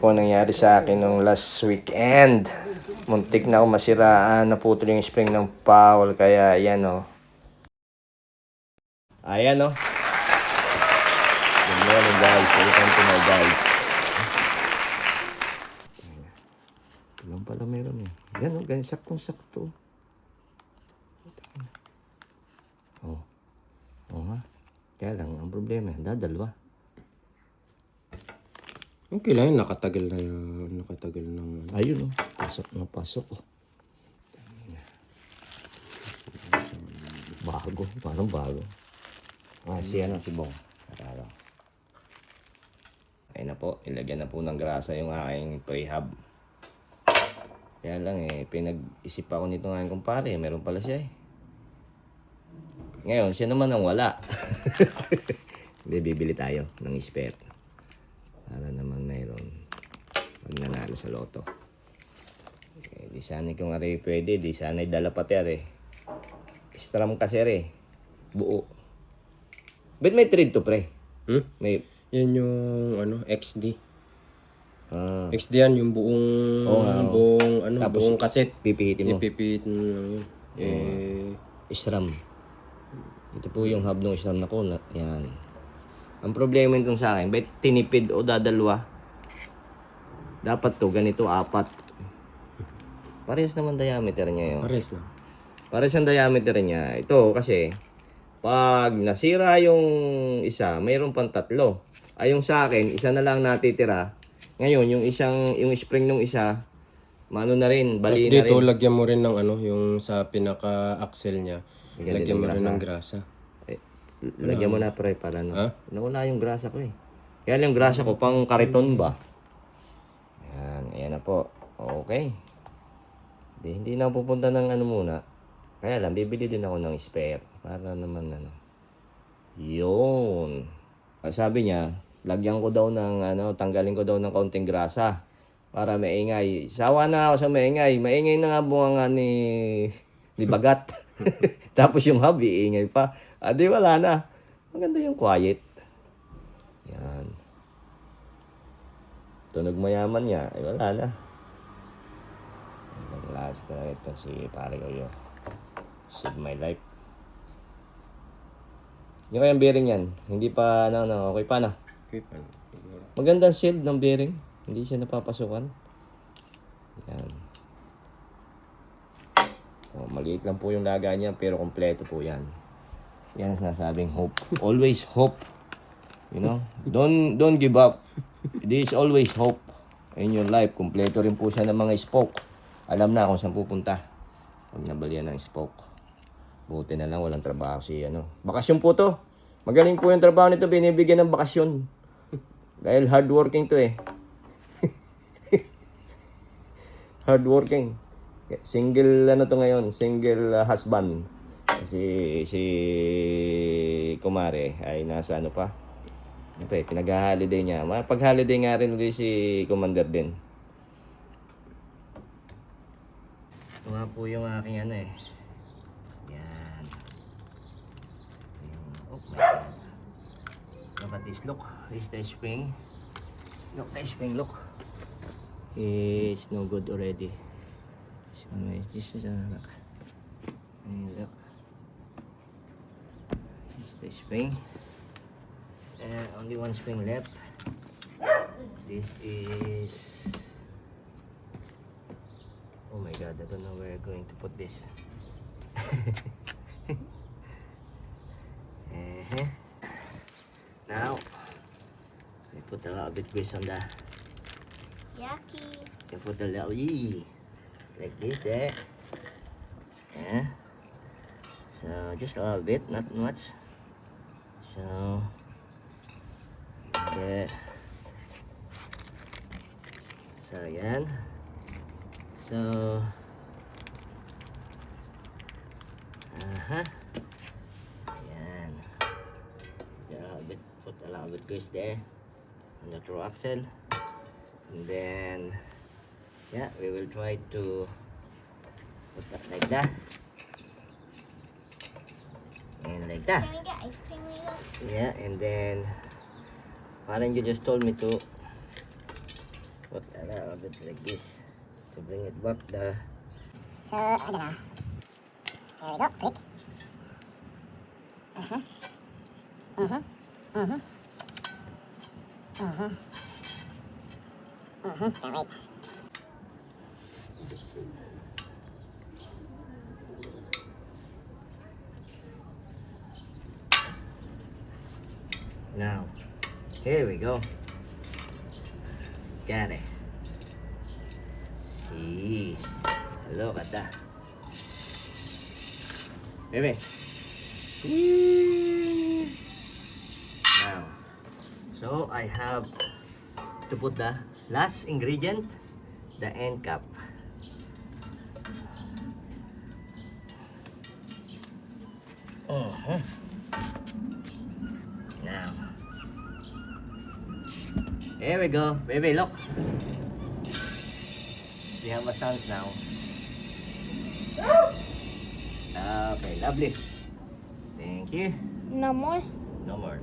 po nangyari sa akin nung last weekend. Muntik na ako masiraan, naputol yung spring ng foul, kaya ayan o. Ayan o. Good morning guys, welcome to my guys. Ilan pala meron eh. Yan o, ganyan saktong-sakto. Oh. Oo nga. Kaya lang, ang problema, dadalwa. Okay lang, nakatagal ng... Ayun o, pasok na pasok o. Bago, parang bago. Si Bong. Nakala. Ayun na po, ilagyan na po ng grasa yung aking prehab. Kaya lang pinag-isip ako nito ngayon kumpare, meron pala siya eh. Ngayon, siya naman ang wala. Hindi, bibili tayo ng spare. Para naman mayroon pag nanalo sa loto. Di sana kung ari pwede, di sana dala pati ari. Stram kasi ari. Buo. Ba't may thread to pre? May... Yan yung XD. XD yan, yung buong Tapos, buong kaset. pipihitin mo. Ipipihitin mo lang yun. Stram. Ito po yung hub ng stram na ko. Yan. Ang problema nitong sa akin, ba't tinipid o dadalwa? Dapat to, ganito, 4. Parehas naman diameter niya yun. Pares lang. Parehas ang diameter niya. Ito kasi, pag nasira yung isa, mayroon pang 3. Ay yung sa akin, isa na lang natitira. Ngayon, yung spring ng isa, mano na rin, bali na rin. Dito, lagyan mo rin ng yung sa pinaka-axle niya. Lagyan mo rin ng grasa. Lagyan mo na pre para nawala yung grasa ko eh. Kaya yung grasa ko pang kariton ba? Ayan na po. Okay. Hindi na pupunta ng muna. Kaya lang, bibili din ako ng spare. Para naman Yun. Sabi niya, lagyan ko daw ng tanggalin ko daw ng kaunting grasa. Para maingay. Sawa na ako sa maingay. Maingay na nga bunga ni Bagat. Tapos yung hub, iingay pa. Di wala na. Maganda yung quiet. Yan. Tunog mayaman niya. Ay wala na. Ibang klase ko na ito si pare ko yun. Save my life. Yung kayang bearing yan. Hindi pa, okay pa na. Okay pa. Magandang shield ng bearing. Hindi siya napapasukan. Yan. Maliit lang po yung lagay niya pero kompleto po yan. Yan ang sinasabing hope. Always hope. You know? Don't give up. There is always hope in your life. Kompleto rin po siya ng mga spoke. Alam na kung saan pupunta. Pag nabalian ng spoke. Buti na lang walang trabaho si Bakasyon po to. Magaling po yung trabaho nito. Binibigyan ng bakasyon. Dahil hardworking to eh. Hardworking. Single to ngayon. Single husband. Si kumare ay nasa pa. Ito pinag-holiday niya. Pag-holiday nga rin ulit si Commander din. Ito nga po yung aking Yan. Oh my God. Look at this. Look. This the spring. Look, the spring. Look. It's no good already. This is look. This is the spring. And only one spring left. This is... Oh my God, I don't know where we're going to put this. Now, we put a little bit grease on the... Yucky. You put a little like this there. Yeah. So just a little bit, not much. So there. So yan. So yan. Put a little bit grease there on the throw axle. And then yeah, we will try to put that like that. And like that. Can we get ice cream later? Yeah, and then parang you just told me to Put that a little bit like this to bring it back the. So, ano na. There we go. Click. Wait. Now, here we go. Got it. See, look at that. Baby. Now, so I have to put the last ingredient, the end cap. Now, here we go, baby. Look, we have a sounds now. Okay, lovely. Thank you. No more. No more.